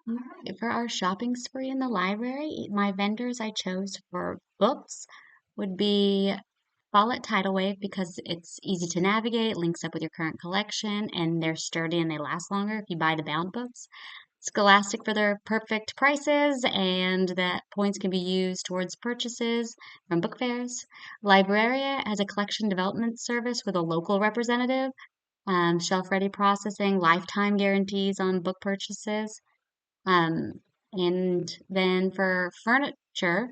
All right, for our shopping spree in the library, my vendors I chose for books would be Follett Tidal Wave because it's easy to navigate, links up with your current collection, and they're sturdy and they last longer if you buy the bound books. Scholastic for their perfect prices and that points can be used towards purchases from book fairs. Libraria has a collection development service with a local representative, shelf-ready processing, lifetime guarantees on book purchases. Um, and then for furniture,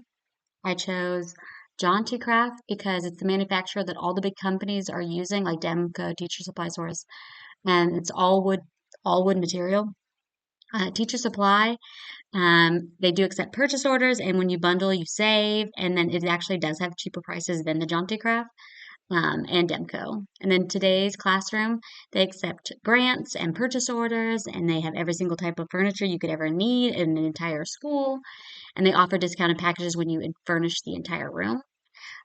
I chose John T. Craft because it's the manufacturer that all the big companies are using, like Demco, Teacher Supply Source, and it's all wood material. Teacher Supply, they do accept purchase orders, and when you bundle, you save, and then it actually does have cheaper prices than the John T. Craft and Demco. And then today's classroom, they accept grants and purchase orders, and they have every single type of furniture you could ever need in an entire school. And they offer discounted packages when you furnish the entire room.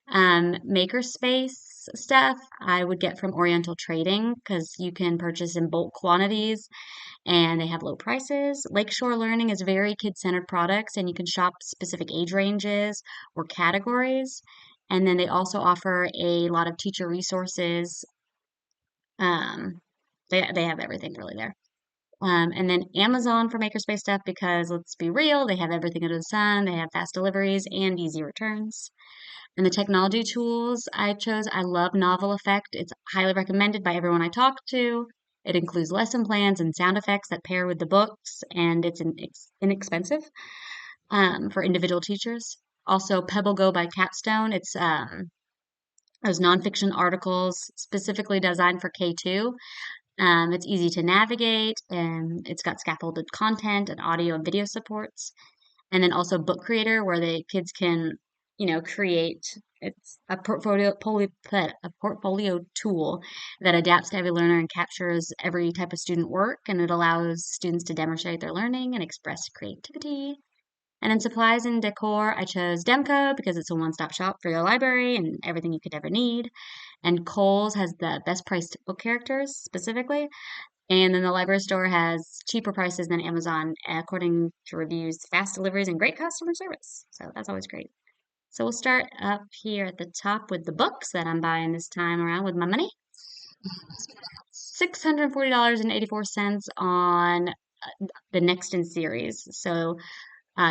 Makerspace stuff I would get from Oriental Trading because you can purchase in bulk quantities and they have low prices. Lakeshore Learning is very kid-centered products, and you can shop specific age ranges or categories. And then they also offer a lot of teacher resources. Um, they have everything really there. And then Amazon for makerspace stuff because let's be real, they have everything under the sun. They have fast deliveries and easy returns. And the technology tools I chose, I love Novel Effect. It's highly recommended by everyone I talk to. It includes lesson plans and sound effects that pair with the books, and it's inexpensive for individual teachers. Also, Pebble Go by Capstone. It's those nonfiction articles specifically designed for K2. It's easy to navigate, and it's got scaffolded content and audio and video supports. And then also Book Creator, where the kids can, create. It's a portfolio tool that adapts to every learner and captures every type of student work, and it allows students to demonstrate their learning and express creativity. And in supplies and decor, I chose Demco because it's a one-stop shop for your library and everything you could ever need. And Kohl's has the best priced book characters specifically. And then the library store has cheaper prices than Amazon, according to reviews, fast deliveries, and great customer service. So that's always great. So we'll start up here at the top with the books that I'm buying this time around with my money. $640.84 on the Next in series. So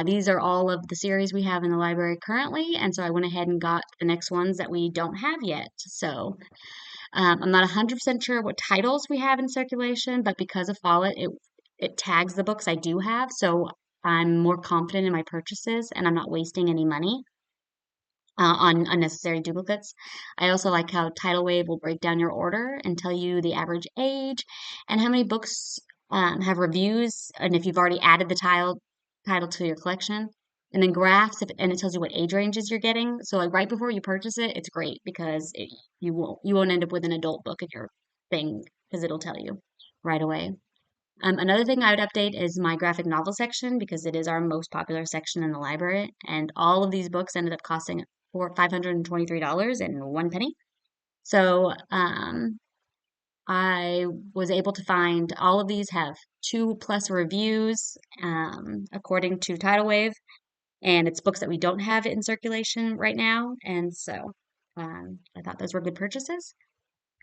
these are all of the series we have in the library currently, and so I went ahead and got the next ones that we don't have yet. So I'm not 100% sure what titles we have in circulation, but because of Follett, it tags the books I do have, so I'm more confident in my purchases and I'm not wasting any money on unnecessary duplicates. I also like how Tidal Wave will break down your order and tell you the average age and how many books have reviews, and if you've already added the title to your collection. And then graphs, and it tells you what age ranges you're getting. So like right before you purchase it, it's great because you won't end up with an adult book in your thing because it'll tell you right away. Another thing I would update is my graphic novel section because it is our most popular section in the library, and all of these books ended up costing for $523 and one penny. So I was able to find all of these have 2+ reviews according to Tidal Wave, and it's books that we don't have in circulation right now, and so I thought those were good purchases.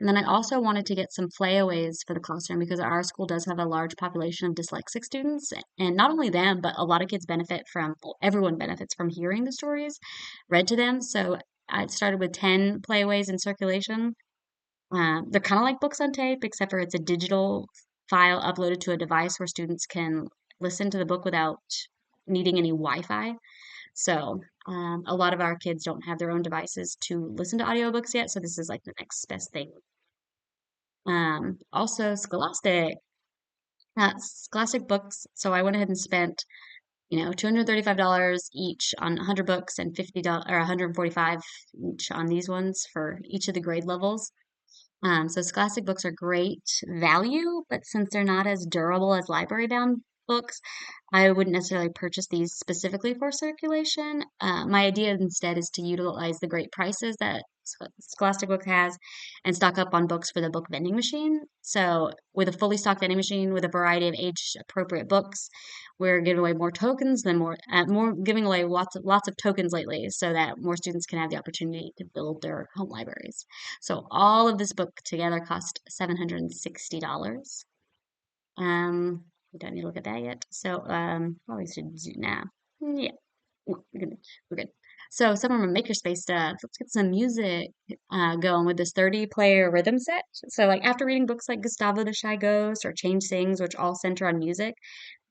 And then I also wanted to get some playaways for the classroom because our school does have a large population of dyslexic students. And not only them, but a lot of kids benefit from, well, everyone benefits from hearing the stories read to them. So I started with 10 playaways in circulation. They're kind of like books on tape, except for it's a digital file uploaded to a device where students can listen to the book without needing any Wi-Fi. So a lot of our kids don't have their own devices to listen to audiobooks yet, so this is like the next best thing. Also Scholastic books. So I went ahead and spent, $235 each on 100 books and $50 or 145 each on these ones for each of the grade levels. So Scholastic books are great value, but since they're not as durable as library bound books. I wouldn't necessarily purchase these specifically for circulation. My idea instead is to utilize the great prices that Scholastic Book has and stock up on books for the book vending machine. So, with a fully stocked vending machine with a variety of age appropriate books, we're giving away more tokens than more giving away lots of tokens lately, so that more students can have the opportunity to build their home libraries. So, all of this book together cost $760. We don't need to look at that yet. So, probably should do now. Yeah, we're good. We're good. So, some of our makerspace stuff. Let's get some music going with this 30-player rhythm set. So, like after reading books like Gustavo the Shy Ghost or Change Things, which all center on music,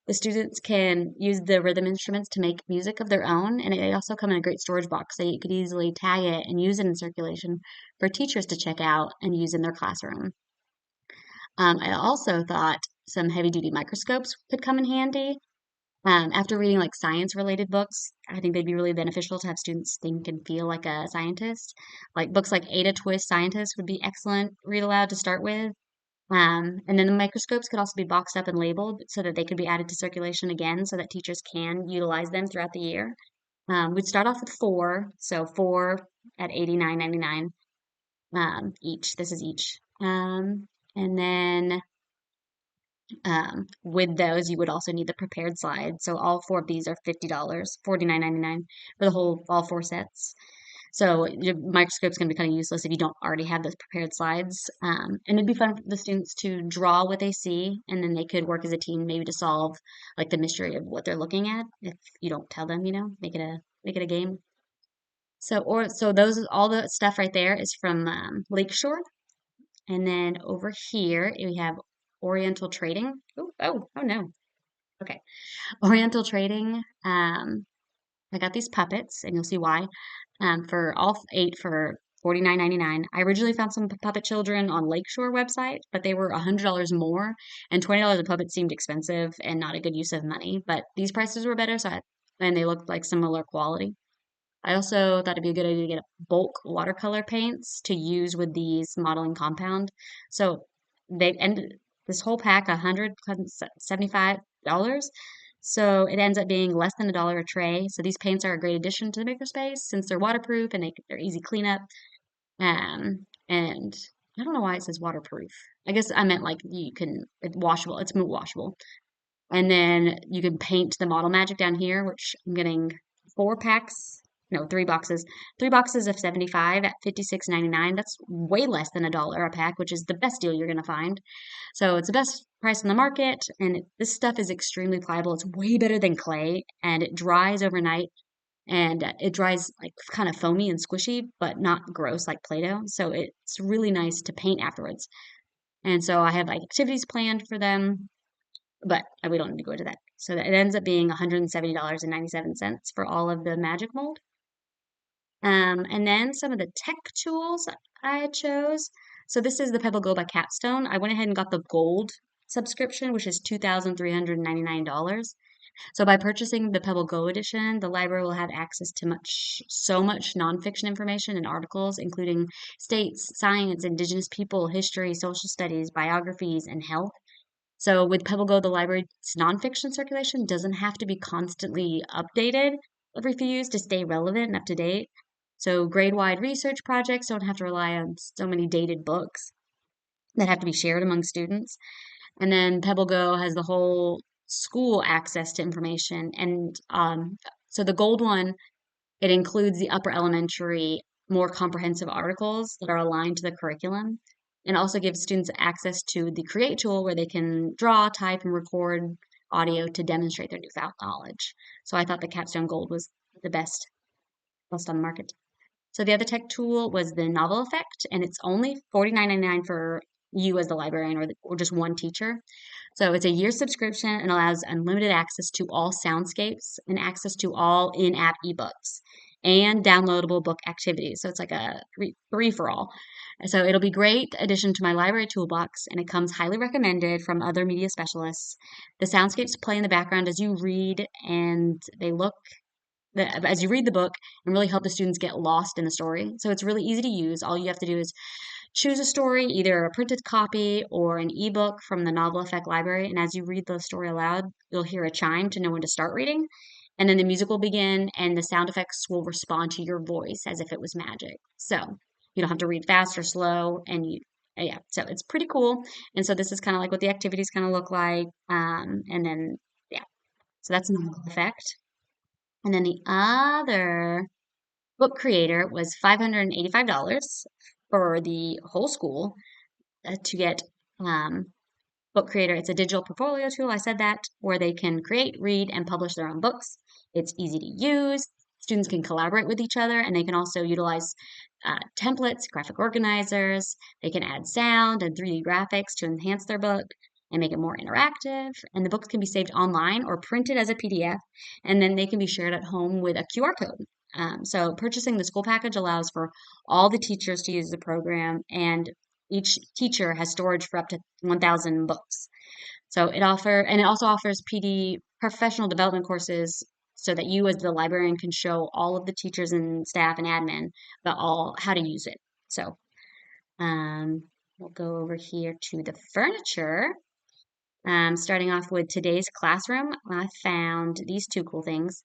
the students can use the rhythm instruments to make music of their own, and they also come in a great storage box, so you could easily tag it and use it in circulation for teachers to check out and use in their classroom. I also thought some heavy-duty microscopes could come in handy. After reading like science-related books, I think they'd be really beneficial to have students think and feel like a scientist. Like books like Ada Twist Scientist would be excellent read aloud to start with. And then the microscopes could also be boxed up and labeled so that they could be added to circulation again so that teachers can utilize them throughout the year. We'd start off with four, so four at $89.99 each. This is each. And then with those, you would also need the prepared slides. So all four of these are $50, $49.99 for all four sets. So your microscope's going to be kind of useless if you don't already have those prepared slides. And it'd be fun for the students to draw what they see, and then they could work as a team maybe to solve like the mystery of what they're looking at. If you don't tell them, make it a game. So those all the stuff right there is from Lakeshore, and then over here we have Oriental Trading. Oh no. Okay, Oriental Trading. I got these puppets, and you'll see why. For all 8 for $49.99. I originally found some puppet children on Lakeshore website, but they were $100 more, and $20 a puppet seemed expensive and not a good use of money. But these prices were better, and they looked like similar quality. I also thought it'd be a good idea to get bulk watercolor paints to use with these modeling compound. So they ended this whole pack $175. So it ends up being less than $1 a tray. So these paints are a great addition to the makerspace since they're waterproof and they're easy cleanup. And I don't know why it says waterproof. I guess I meant like it's washable. It's moot washable. And then you can paint the Model Magic down here, which I'm getting 3 boxes. 3 boxes of 75 at $56.99. That's way less than $1 a pack, which is the best deal you're going to find. So it's the best price in the market, and this stuff is extremely pliable. It's way better than clay, and it dries overnight, and it dries like kind of foamy and squishy, but not gross like Play-Doh. So it's really nice to paint afterwards. And so I have like activities planned for them, but we don't need to go into that. So it ends up being $170.97 for all of the magic mold. And then some of the tech tools I chose. So this is the Pebble Go by Capstone. I went ahead and got the gold subscription, which is $2,399. So by purchasing the Pebble Go edition, the library will have access to so much nonfiction information and articles, including states, science, indigenous people, history, social studies, biographies, and health. So with Pebble Go, the library's nonfiction circulation doesn't have to be constantly updated every few years to stay relevant and up to date. So grade-wide research projects don't have to rely on so many dated books that have to be shared among students. And then Pebble Go has the whole school access to information. And so the gold one, it includes the upper elementary, more comprehensive articles that are aligned to the curriculum, and also gives students access to the Create tool where they can draw, type, and record audio to demonstrate their newfound knowledge. So I thought the Capstone Gold was the best on the market. So the other tech tool was the Novel Effect, and it's only $49.99 for you as the librarian or just one teacher. So it's a year subscription and allows unlimited access to all soundscapes and access to all in-app ebooks and downloadable book activities. So it's like a three for all. So it'll be great addition to my library toolbox, and it comes highly recommended from other media specialists. The soundscapes play in the background as you read, and as you read the book and really help the students get lost in the story. So it's really easy to use. All you have to do is choose a story, either a printed copy or an ebook from the Novel Effect Library. And as you read the story aloud, you'll hear a chime to know when to start reading. And then the music will begin and the sound effects will respond to your voice as if it was magic. So you don't have to read fast or slow. Yeah, so it's pretty cool. And so this is kind of like what the activities kind of look like. And then, yeah, so that's Novel Effect. And then the other book creator was $585 for the whole school to get Book Creator. It's a digital portfolio tool. I said that, where they can create, read, and publish their own books. It's easy to use. Students can collaborate with each other, and they can also utilize templates, graphic organizers. They can add sound and 3D graphics to enhance their book and make it more interactive. And the books can be saved online or printed as a PDF, and then they can be shared at home with a QR code. So purchasing the school package allows for all the teachers to use the program, and each teacher has storage for up to 1,000 books. So it also offers PD professional development courses so that you as the librarian can show all of the teachers and staff and admin about all how to use it. So we'll go over here to the furniture. Starting off with today's classroom, I found these two cool things.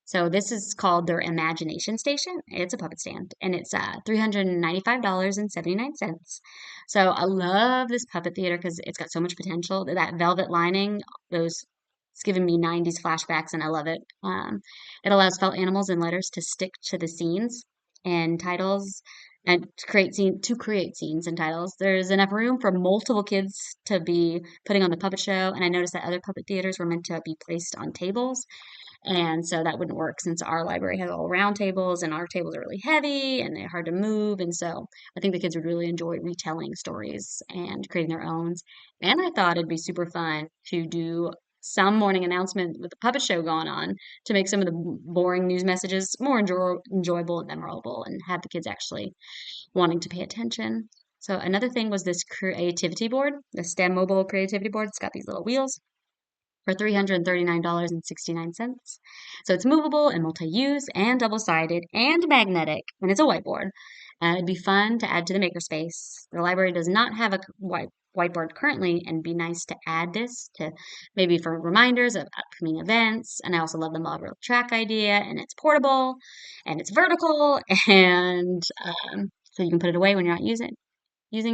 So this is called their Imagination Station. It's a puppet stand, and it's $395.79. So I love this puppet theater because it's got so much potential. That velvet lining, those it's giving me 90s flashbacks, and I love it. It allows felt animals and letters to stick to the scenes and titles and to create scenes and titles. There's enough room for multiple kids to be putting on the puppet show, and I noticed that other puppet theaters were meant to be placed on tables, and so that wouldn't work since our library has all round tables, and our tables are really heavy and they're hard to move, and so I think the kids would really enjoy retelling stories and creating their own. And I thought it'd be super fun to do some morning announcement with the puppet show going on to make some of the boring news messages more enjoyable and memorable and have the kids actually wanting to pay attention. So another thing was this creativity board, the STEM mobile creativity board. It's got these little wheels for $339.69. So it's movable and multi-use and double-sided and magnetic, and it's a whiteboard. It'd be fun to add to the makerspace. The library does not have a whiteboard currently, and it'd be nice to add this to maybe for reminders of upcoming events. And I also love the model track idea, and it's portable, and it's vertical, and so you can put it away when you're not using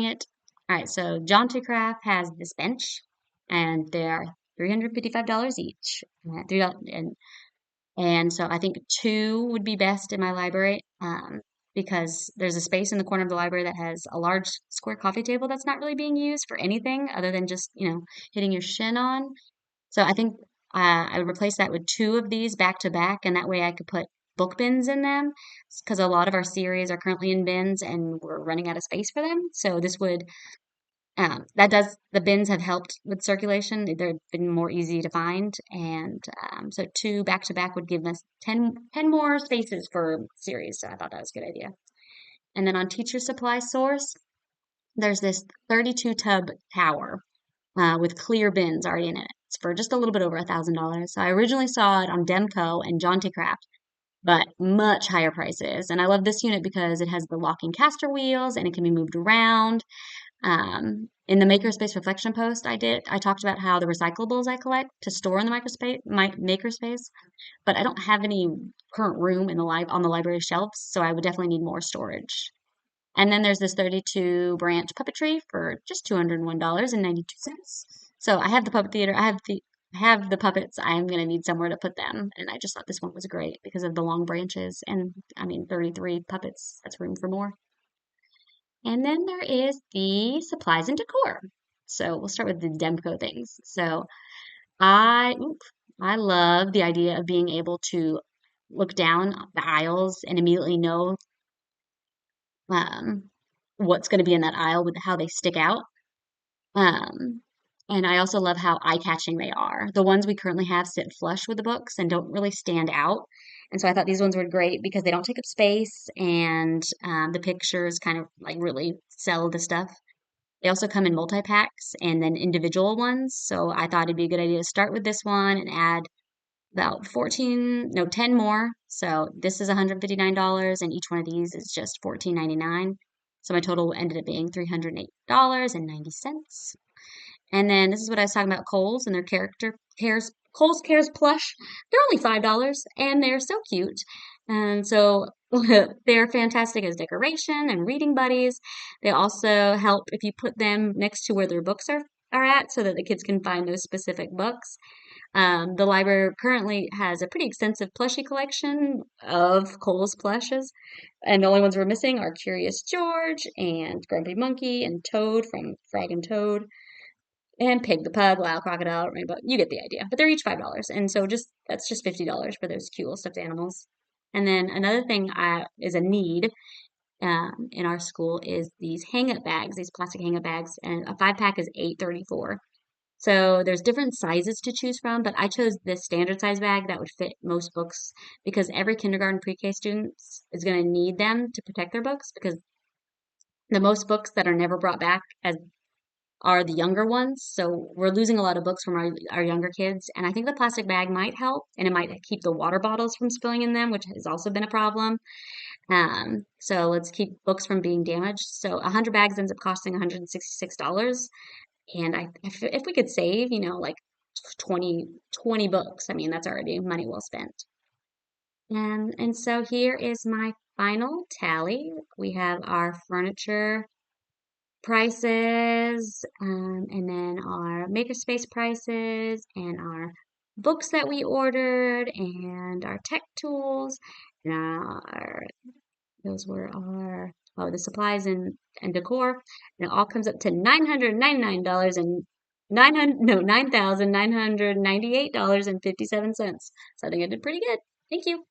it. All right, so Jaunty Craft has this bench, and they're $355 each. And so I think two would be best in my library, because there's a space in the corner of the library that has a large square coffee table that's not really being used for anything other than just, hitting your shin on. So I think I would replace that with two of these back to back, and that way I could put book bins in them because a lot of our series are currently in bins and we're running out of space for them. So this would the bins have helped with circulation. They've been more easy to find. And so two back to back would give us 10 more spaces for series. So I thought that was a good idea. And then on Teacher Supply Source, there's this 32 tub tower with clear bins already in it. It's for just a little bit over $1,000. So I originally saw it on Demco and Jaunty Craft, but much higher prices. And I love this unit because it has the locking caster wheels and it can be moved around. In the Makerspace reflection post I talked about how the recyclables I collect to store in the makerspace, but I don't have any current room on the library shelves, so I would definitely need more storage. And then there's this 32 branch puppetry for just $201.92. So I have the puppet theater. I have the puppets. I'm gonna need somewhere to put them, and I just thought this one was great because of the long branches. And I mean, 33 puppets. That's room for more. And then there is the supplies and decor. So we'll start with the Demco things. So I I love the idea of being able to look down the aisles and immediately know um, what's going to be in that aisle with how they stick out. Um, and I also love how eye-catching they are. The ones we currently have sit flush with the books and don't really stand out. And so I thought these ones were great because they don't take up space and the pictures kind of like really sell the stuff. They also come in multi-packs and then individual ones. So I thought it'd be a good idea to start with this one and add about 10 more. So this is $159 and each one of these is just $14.99. So my total ended up being $308.90. And then this is what I was talking about, Kohl's and their character cares. Kohl's Cares plush. They're only $5 and they're so cute. And so they're fantastic as decoration and reading buddies. They also help if you put them next to where their books are at so that the kids can find those specific books. The library currently has a pretty extensive plushie collection of Kohl's plushes, and the only ones we're missing are Curious George and Grumpy Monkey and Toad from Frog and Toad and Pig the Pug, Lyle Crocodile, Rainbow. You get the idea. But they're each $5, and so that's just $50 for those cute little stuffed animals. And then another thing is a need in our school is these hang-up bags, these plastic hang-up bags, and a 5-pack is $8.34. So there's different sizes to choose from, but I chose this standard size bag that would fit most books because every kindergarten pre-K student is going to need them to protect their books because the most books that are never brought back as are the younger ones. So we're losing a lot of books from our younger kids. And I think the plastic bag might help and it might keep the water bottles from spilling in them, which has also been a problem. So let's keep books from being damaged. So 100 bags ends up costing $166. And if we could save, like 20 books, I mean, that's already money well spent. And so here is my final tally. We have our furniture prices, and then our makerspace prices, and our books that we ordered, and our tech tools, and those were our the supplies and decor, and it all comes up to $999 and $9,998.57. So I think I did pretty good. Thank you.